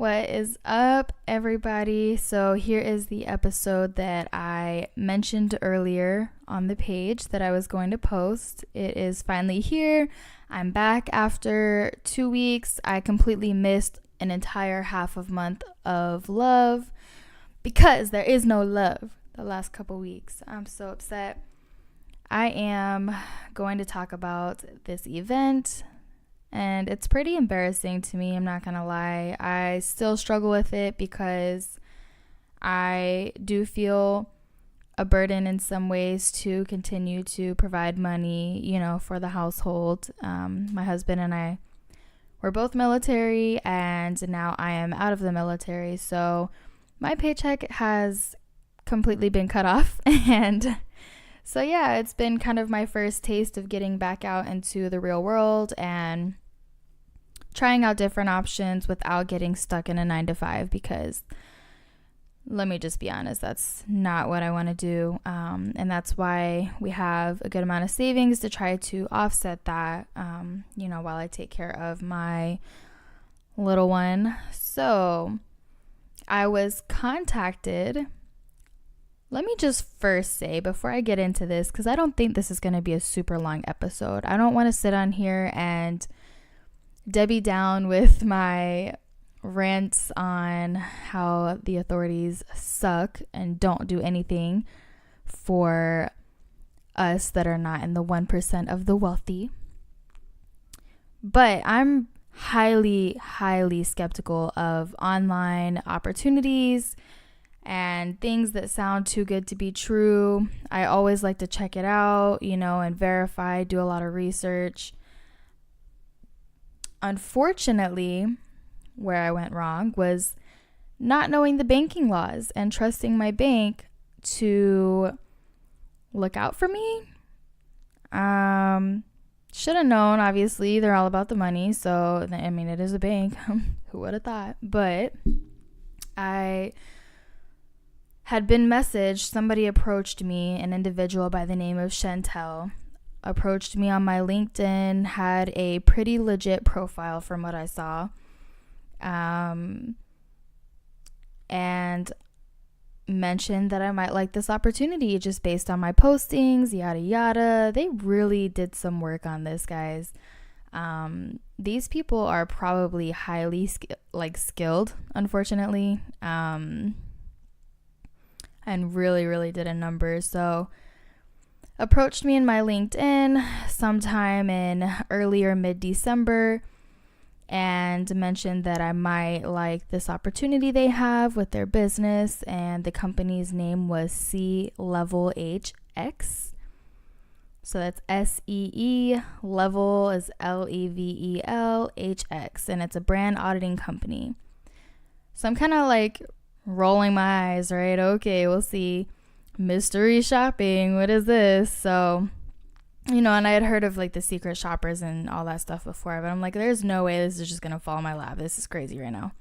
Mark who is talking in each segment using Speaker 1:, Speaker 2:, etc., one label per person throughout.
Speaker 1: What is up, everybody? So here is the episode that I mentioned earlier on the page that I was going to post. It is finally here. I'm back after 2 weeks. I completely missed an entire half of month of love because there is no love the last couple weeks. I'm so upset. I am going to talk about this event. And it's pretty embarrassing to me, I'm not gonna lie. I still struggle with it because I do feel a burden in some ways to continue to provide money, for the household. My husband and I were both military, and now I am out of the military. So my paycheck has completely been cut off. And so yeah, it's been kind of my first taste of getting back out into the real world and trying out different options without getting stuck in a 9-to-5, because let me just be honest, that's not what I want to do. And that's why we have a good amount of savings to try to offset that, while I take care of my little one. So I was contacted. Let me just first say, before I get into this, because I don't think this is going to be a super long episode, I don't want to sit on here and Debbie down with my rants on how the authorities suck and don't do anything for us that are not in the 1% of the wealthy. But I'm highly, highly skeptical of online opportunities and things that sound too good to be true. I always like to check it out, and verify, do a lot of research. Unfortunately, where I went wrong was not knowing the banking laws and trusting my bank to look out for me. Should have known, obviously. They're all about the money. So, it is a bank. Who would have thought? But I had been messaged. Somebody approached me, an individual by the name of Chantel. Approached me on my LinkedIn, had a pretty legit profile from what I saw, and mentioned that I might like this opportunity just based on my postings, yada yada. They really did some work on this, guys. These people are probably highly skilled, unfortunately, and really, really did a number. So approached me in my LinkedIn sometime in early or mid-December and mentioned that I might like this opportunity they have with their business, and the company's name was C Level HX. So that's SEE, level is LEVEL HX, and it's a brand auditing company. So I'm kind of rolling my eyes, right? Okay, we'll see. Mystery shopping, what is this? So, and I had heard of the secret shoppers and all that stuff before, but I'm there's no way this is just gonna fall in my lap. This is crazy right now.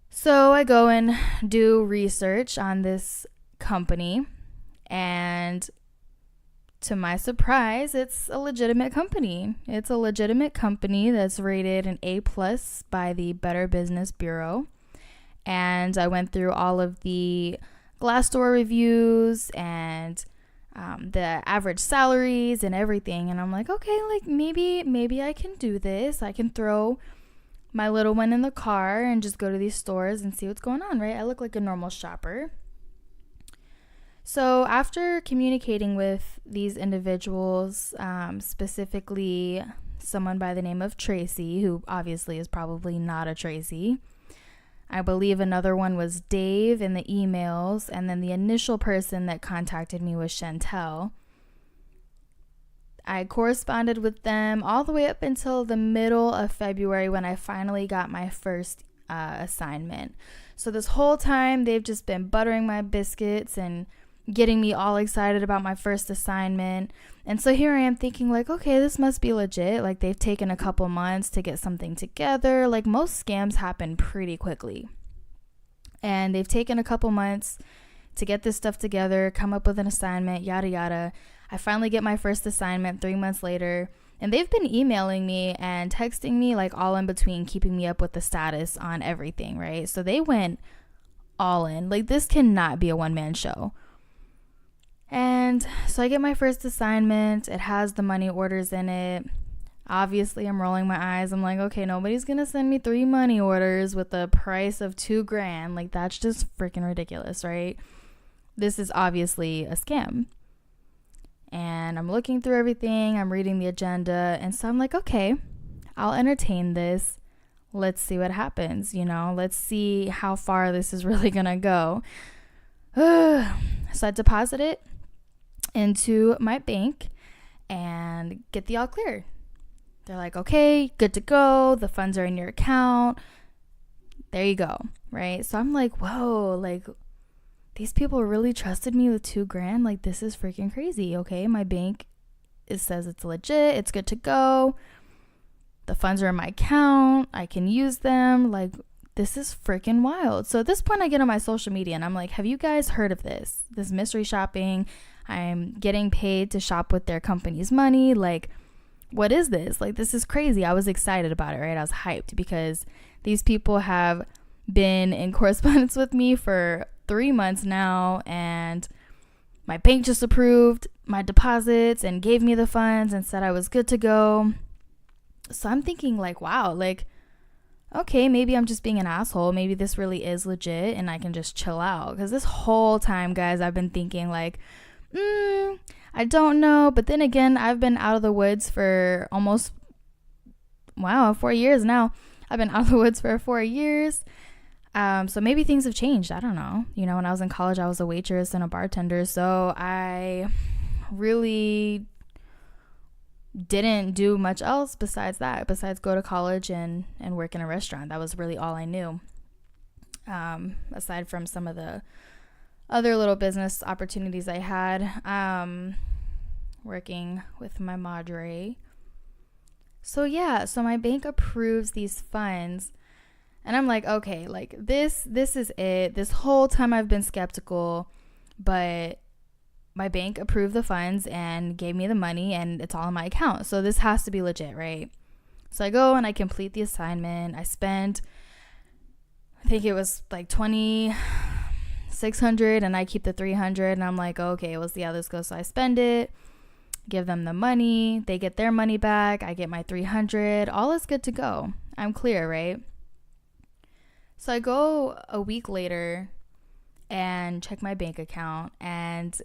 Speaker 1: So I go and do research on this company, and to my surprise, it's a legitimate company. It's a legitimate company that's rated an A+ by the Better Business Bureau. And I went through all of the Glassdoor reviews and the average salaries and everything, and I'm okay, maybe I can do this. I can throw my little one in the car and just go to these stores and see what's going on, right? I look like a normal shopper. So after communicating with these individuals, specifically someone by the name of Tracy, who obviously is probably not a Tracy, I believe another one was Dave in the emails, and then the initial person that contacted me was Chantel. I corresponded with them all the way up until the middle of February when I finally got my first assignment. So this whole time, they've just been buttering my biscuits and getting me all excited about my first assignment. And so here I am thinking okay, this must be legit. They've taken a couple months to get something together. Most scams happen pretty quickly. And they've taken a couple months to get this stuff together, come up with an assignment, yada, yada. I finally get my first assignment 3 months later. And they've been emailing me and texting me, like all in between, keeping me up with the status on everything, right? So they went all in. Like, this cannot be a one-man show. And so I get my first assignment. It has the money orders in it. Obviously, I'm rolling my eyes. I'm like, okay, nobody's going to send me 3 money orders with a price of $2,000. Like, that's just freaking ridiculous, right? This is obviously a scam. And I'm looking through everything. I'm reading the agenda. And so I'm like, okay, I'll entertain this. Let's see what happens. Let's see how far this is really going to go. So I deposit it into my bank and get the all clear. They're like, okay, good to go. The funds are in your account. There you go. Right. So I'm like, whoa, like, these people really trusted me with $2,000. Like, this is freaking crazy. Okay, my bank, it says it's legit. It's good to go. The funds are in my account. I can use them. Like, this is freaking wild. So at this point, I get on my social media and I'm like, have you guys heard of this? This mystery shopping. I'm getting paid to shop with their company's money. Like, what is this? Like, this is crazy. I was excited about it, right? I was hyped because these people have been in correspondence with me for 3 months now, and my bank just approved my deposits and gave me the funds and said I was good to go. So I'm thinking, like, wow, like, okay, maybe I'm just being an asshole. Maybe this really is legit and I can just chill out. Because this whole time, guys, I've been thinking, like, I don't know. But then again, I've been out of the woods for almost, 4 years now. I've been out of the woods for 4 years. So maybe things have changed. I don't know. When I was in college, I was a waitress and a bartender. So I really didn't do much else besides go to college and work in a restaurant. That was really all I knew. Aside from some of the other little business opportunities I had, working with my madre. So my bank approves these funds. And I'm like, okay, like this is it. This whole time I've been skeptical, but my bank approved the funds and gave me the money and it's all in my account. So this has to be legit, right? So I go and I complete the assignment. I spend, I think it was like $2,600 and I keep the $300 and I'm like, okay, we'll see how this goes. So I spend it, give them the money. They get their money back. I get my $300. All is good to go. I'm clear, right? So I go a week later and check my bank account and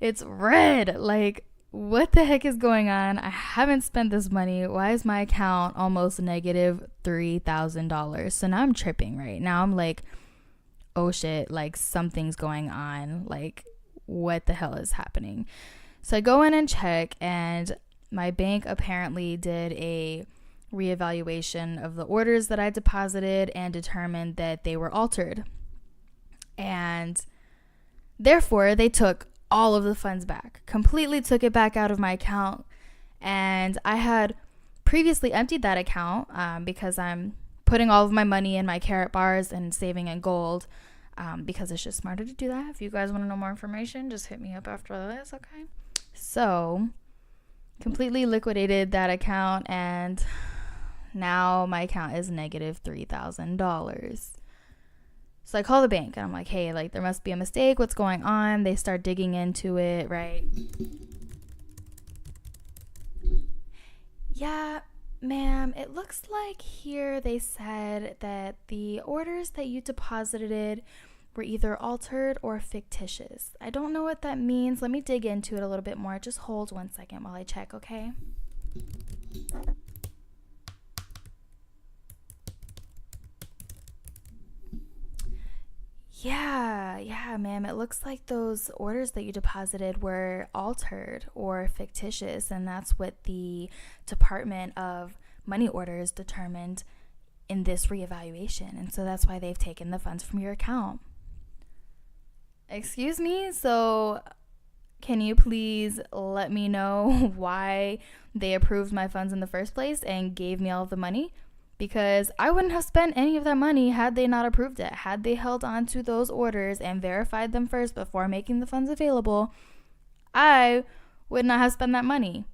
Speaker 1: it's red. Like, what the heck is going on? I haven't spent this money. Why is my account almost negative $3,000? So now I'm tripping, right? Now I'm like, oh shit, like something's going on. Like, what the hell is happening? So I go in and check and my bank apparently did a reevaluation of the orders that I deposited and determined that they were altered. And therefore, they took all of the funds back, completely took it back out of my account. And I had previously emptied that account because I'm putting all of my money in my carrot bars and saving in gold because it's just smarter to do that. If you guys want to know more information, just hit me up after this, okay? So, completely liquidated that account and now my account is negative $3,000. So I call the bank and I'm like, hey, like there must be a mistake. What's going on? They start digging into it, right? Yeah, ma'am, it looks like here they said that the orders that you deposited were either altered or fictitious. I don't know what that means. Let me dig into it a little bit more. Just hold 1 second while I check, okay? Yeah, ma'am. It looks like those orders that you deposited were altered or fictitious, and that's what the Department of Money Orders determined in this reevaluation. And so that's why they've taken the funds from your account. Excuse me? So can you please let me know why they approved my funds in the first place and gave me all of the money? Because I wouldn't have spent any of that money had they not approved it. Had they held on to those orders and verified them first before making the funds available, I would not have spent that money.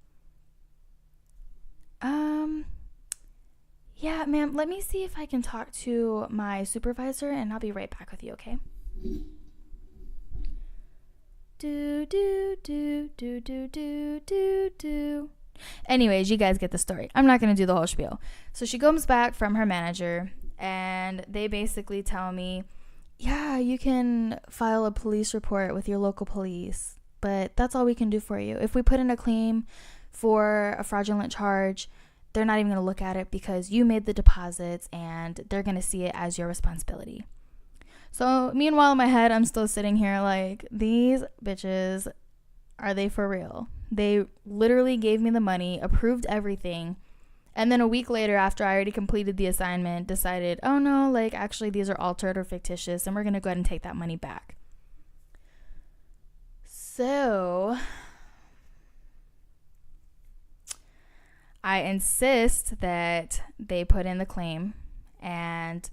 Speaker 1: Yeah, ma'am, let me see if I can talk to my supervisor and I'll be right back with you, okay? Do, do, do, do, do, do, do, do. Anyways, you guys get the story. I'm not going to do the whole spiel. So she comes back from her manager and they basically tell me, yeah, you can file a police report with your local police, but that's all we can do for you. If we put in a claim for a fraudulent charge, they're not even going to look at it because you made the deposits and they're going to see it as your responsibility. So meanwhile, in my head, I'm still sitting here like, these bitches, are they for real? They literally gave me the money, approved everything, and then a week later, after I already completed the assignment, decided, oh no, like actually these are altered or fictitious and we're going to go ahead and take that money back. So I insist that they put in the claim and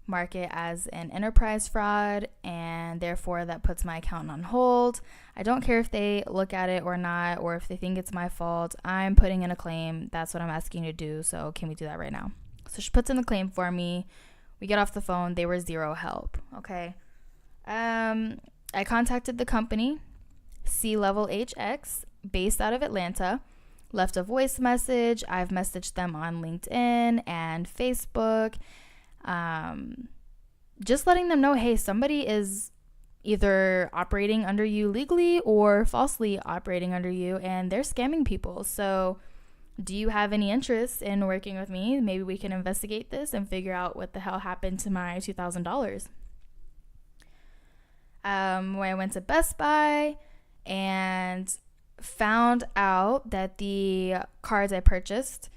Speaker 1: mark it as an enterprise fraud, and therefore that puts my account on hold. I don't care if they look at it or not, or if they think it's my fault. I'm putting in a claim. That's what I'm asking you to do. So can we do that right now? So she puts in the claim for me. We get off the phone. They were zero help. Okay. I contacted the company, C-Level HX, based out of Atlanta. Left a voice message. I've messaged them on LinkedIn and Facebook. Just letting them know, hey, somebody is either operating under you legally or falsely operating under you, and they're scamming people. So do you have any interest in working with me? Maybe we can investigate this and figure out what the hell happened to my $2,000. When I went to Best Buy and found out that the cards I purchased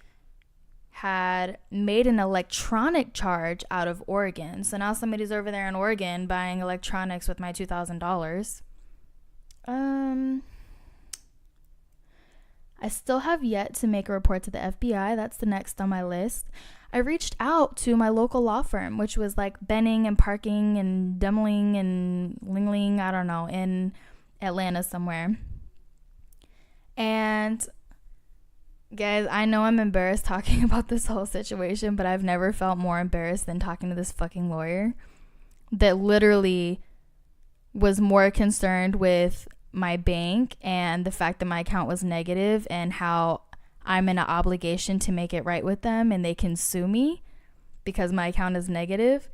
Speaker 1: had made an electronic charge out of Oregon. So now somebody's over there in Oregon buying electronics with my $2,000. I still have yet to make a report to the FBI. That's the next on my list. I reached out to my local law firm, which was like Benning and Parking and Demling and Lingling, I don't know, in Atlanta somewhere. And guys, I know I'm embarrassed talking about this whole situation, but I've never felt more embarrassed than talking to this fucking lawyer that literally was more concerned with my bank and the fact that my account was negative and how I'm in an obligation to make it right with them and they can sue me because my account is negative.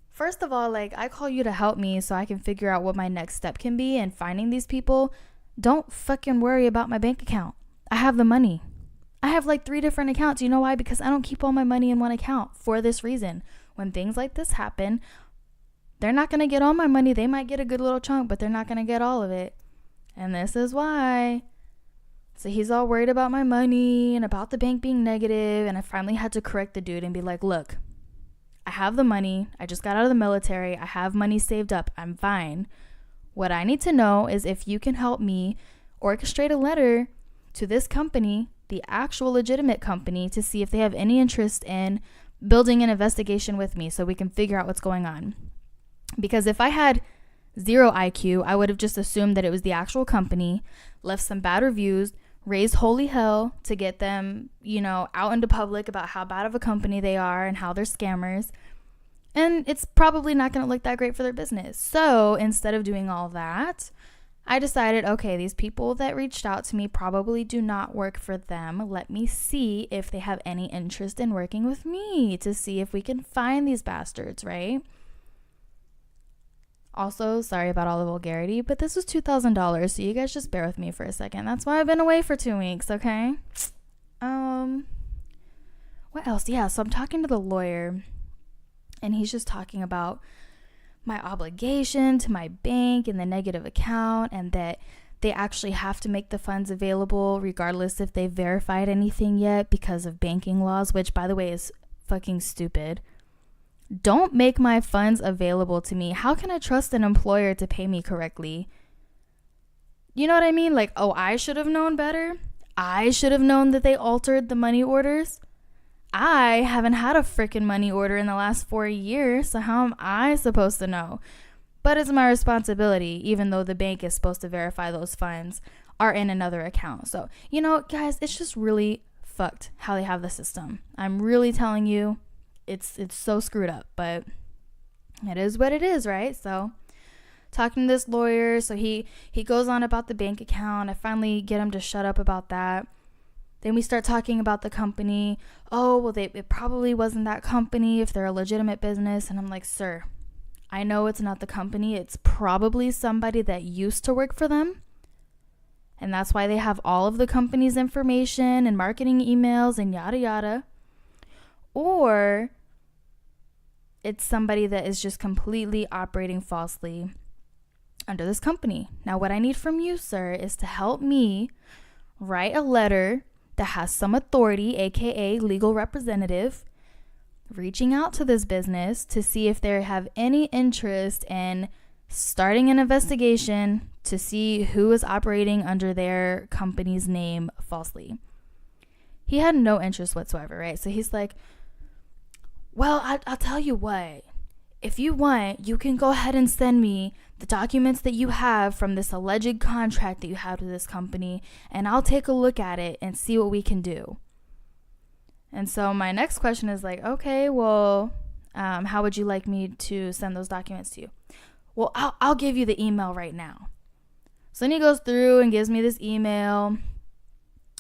Speaker 1: First of all, like, I call you to help me so I can figure out what my next step can be in finding these people. Don't fucking worry about my bank account. I have the money. I have like 3 different accounts. You know why? Because I don't keep all my money in one account for this reason. When things like this happen, they're not going to get all my money. They might get a good little chunk, but they're not going to get all of it. And this is why. So he's all worried about my money and about the bank being negative. And I finally had to correct the dude and be like, look, I have the money. I just got out of the military. I have money saved up. I'm fine. What I need to know is if you can help me orchestrate a letter to this company, the actual legitimate company, to see if they have any interest in building an investigation with me so we can figure out what's going on. Because if I had 0 IQ, I would have just assumed that it was the actual company, left some bad reviews, raised holy hell to get them, out into public about how bad of a company they are and how they're scammers. And it's probably not going to look that great for their business. So instead of doing all that, I decided, okay, these people that reached out to me probably do not work for them. Let me see if they have any interest in working with me to see if we can find these bastards, right? Also, sorry about all the vulgarity, but this was $2,000, so you guys just bear with me for a second. That's why I've been away for 2 weeks, okay? What else? Yeah, so I'm talking to the lawyer, and he's just talking about my obligation to my bank and the negative account, and that they actually have to make the funds available regardless if they've verified anything yet because of banking laws, which, by the way, is fucking stupid. Don't make my funds available to me. How can I trust an employer to pay me correctly? You know what I mean? Like, oh, I should have known better. I should have known that they altered the money orders. I haven't had a freaking money order in the last 4 years, so how am I supposed to know? But it's my responsibility, even though the bank is supposed to verify those funds are in another account. So, guys, it's just really fucked how they have the system. I'm really telling you, it's so screwed up, but it is what it is, right? So talking to this lawyer, so he goes on about the bank account. I finally get him to shut up about that. Then we start talking about the company. Oh, well, it probably wasn't that company if they're a legitimate business. And I'm like, sir, I know it's not the company. It's probably somebody that used to work for them. And that's why they have all of the company's information and marketing emails and yada yada. Or it's somebody that is just completely operating falsely under this company. Now, what I need from you, sir, is to help me write a letter that has some authority, aka legal representative, reaching out to this business to see if they have any interest in starting an investigation to see who is operating under their company's name falsely. He had no interest whatsoever, right? So he's like, well, I'll tell you what. If you want, you can go ahead and send me the documents that you have from this alleged contract that you have with this company, and I'll take a look at it and see what we can do. And so my next question is like, okay, well, how would you like me to send those documents to you? Well, I'll give you the email right now. So then he goes through and gives me this email,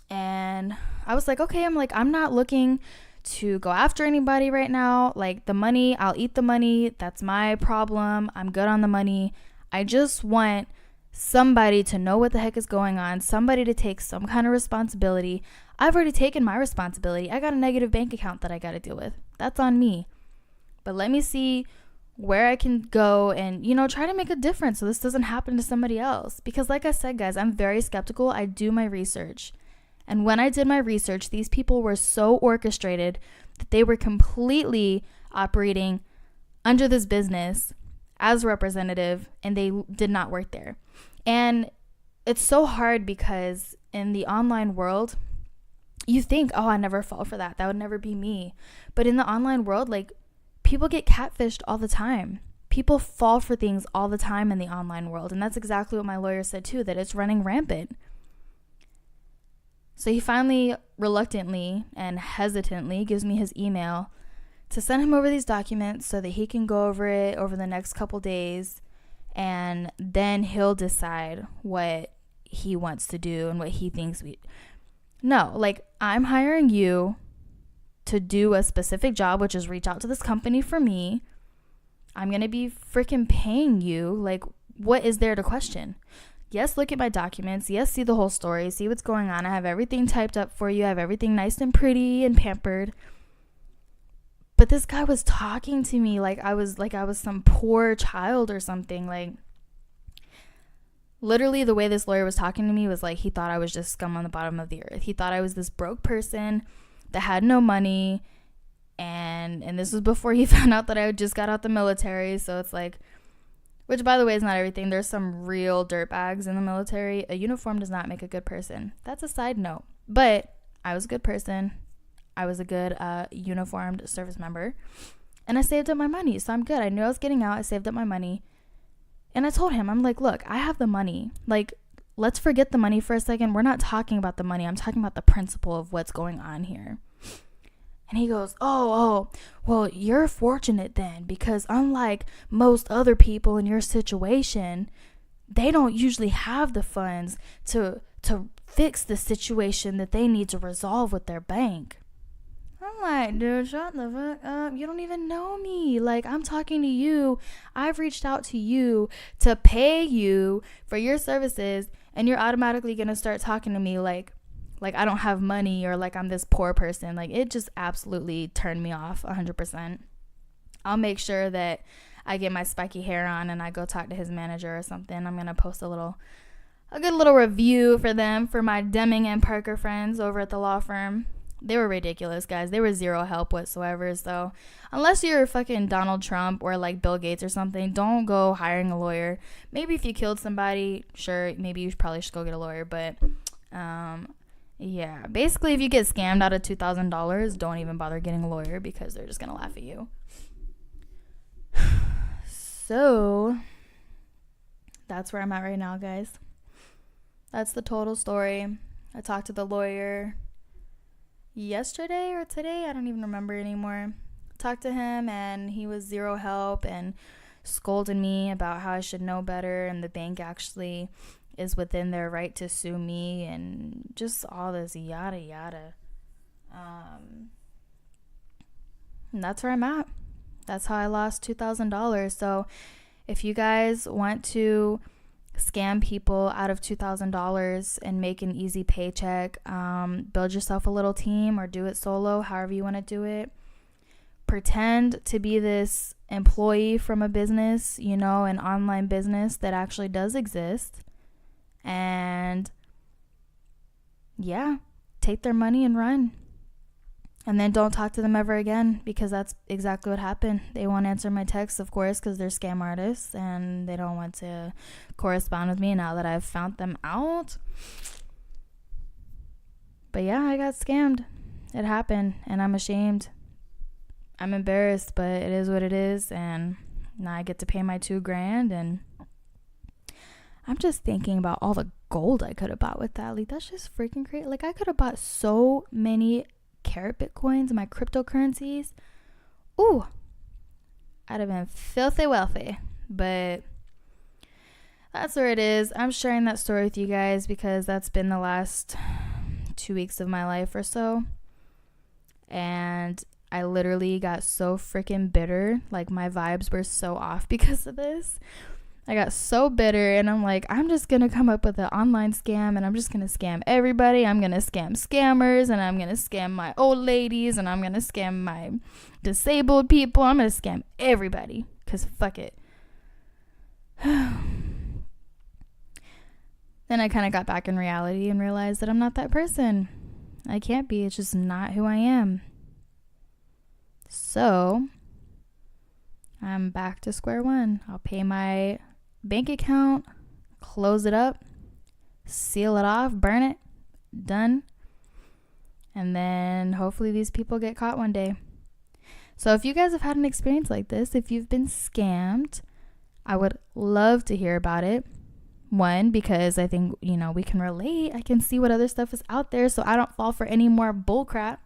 Speaker 1: and I was like, okay, I'm not looking to go after anybody right now. Like, the money, I'll eat the money. That's my problem. I'm good on the money. I just want somebody to know what the heck is going on, somebody to take some kind of responsibility. I've already taken my responsibility. I got a negative bank account that I got to deal with. That's on me. But let me see where I can go and, try to make a difference so this doesn't happen to somebody else. Because like I said, guys, I'm very skeptical. I do my research. And when I did my research, these people were so orchestrated that they were completely operating under this business as representative, and they did not work there. And it's so hard because in the online world, you think, oh, I never fall for that. That would never be me. But in the online world, like, people get catfished all the time. People fall for things all the time in the online world. And that's exactly what my lawyer said too, that it's running rampant. So he finally, reluctantly and hesitantly, gives me his email to send him over these documents so that he can go over it over the next couple days, and then he'll decide what he wants to do and what he thinks No, like, I'm hiring you to do a specific job, which is reach out to this company for me. I'm going to be freaking paying you. Like, what is there to question? Yes, look at my documents. Yes, see the whole story. See what's going on. I have everything typed up for you. I have everything nice and pretty and pampered. But this guy was talking to me like I was some poor child or something. Like, literally the way this lawyer was talking to me was like he thought I was just scum on the bottom of the earth. He thought I was this broke person that had no money. And this was before he found out that I just got out the military. So it's like, which, by the way, is not everything. There's some real dirtbags in the military. A uniform does not make a good person. That's a side note. But I was a good person. I was a good uniformed service member. And I saved up my money. So I'm good. I knew I was getting out. I saved up my money. And I told him, I'm like, look, I have the money. Like, let's forget the money for a second. We're not talking about the money. I'm talking about the principle of what's going on here. And he goes, oh, well, you're fortunate then, because unlike most other people in your situation, they don't usually have the funds to fix the situation that they need to resolve with their bank. I'm like, dude, shut the fuck up. You don't even know me. Like, I'm talking to you. I've reached out to you to pay you for your services, and you're automatically going to start talking to me like I don't have money or like I'm this poor person. Like, it just absolutely turned me off 100%. I'll make sure that I get my spiky hair on and I go talk to his manager or something. I'm going to post a good little review for them, for my Deming and Parker friends over at the law firm. They were ridiculous, guys. They were zero help whatsoever. So unless you're fucking Donald Trump or like Bill Gates or something, don't go hiring a lawyer. Maybe if you killed somebody, sure, maybe you probably should go get a lawyer. But yeah, basically, if you get scammed out of $2,000, don't even bother getting a lawyer because they're just going to laugh at you. So, that's where I'm at right now, guys. That's the total story. I talked to the lawyer, yesterday or today, I don't even remember anymore. Talked to him and he was zero help and scolded me about how I should know better, and the bank actually is within their right to sue me, and just all this yada yada. And that's where I'm at. That's how I lost $2,000. So if you guys want to scam people out of $2,000 and make an easy paycheck, build yourself a little team or do it solo, however you want to do it. Pretend to be this employee from a business, an online business that actually does exist. And yeah, take their money and run. And then don't talk to them ever again, because that's exactly what happened. They won't answer my texts, of course, because they're scam artists and they don't want to correspond with me now that I've found them out. But yeah, I got scammed. It happened and I'm ashamed. I'm embarrassed, but it is what it is. And now I get to pay my $2,000, and I'm just thinking about all the gold I could have bought with that. Like, that's just freaking crazy. Like, I could have bought so many carat bitcoins, my cryptocurrencies. Ooh, I'd have been filthy wealthy. But that's where it is. I'm sharing that story with you guys because that's been the last 2 weeks of my life or so, and I literally got so freaking bitter. Like, my vibes were so off because of this. I got so bitter, and I'm like, I'm just going to come up with an online scam, and I'm just going to scam everybody. I'm going to scam scammers, and I'm going to scam my old ladies, and I'm going to scam my disabled people. I'm going to scam everybody, because fuck it. Then I kind of got back in reality and realized that I'm not that person. I can't be. It's just not who I am. So I'm back to square one. I'll pay my bank account, close it up, seal it off, burn it, done. And then hopefully these people get caught one day. So if you guys have had an experience like this, if you've been scammed, I would love to hear about it. One, because I think, we can relate. I can see what other stuff is out there so I don't fall for any more bullcrap.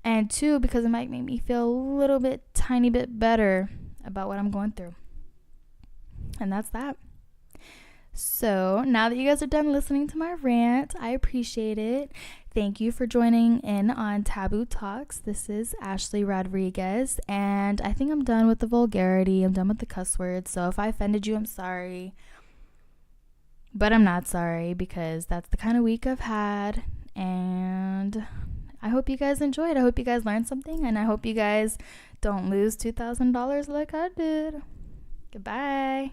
Speaker 1: And two, because it might make me feel a little bit, tiny bit better about what I'm going through. And that's that. So now that you guys are done listening to my rant, I appreciate it. Thank you for joining in on Taboo Talks. This is Ashley Rodriguez, and I think I'm done with the vulgarity. I'm done with the cuss words. So if I offended you, I'm sorry. But I'm not sorry, because that's the kind of week I've had. And I hope you guys enjoyed. I hope you guys learned something, and I hope you guys don't lose $2,000 like I did. Goodbye.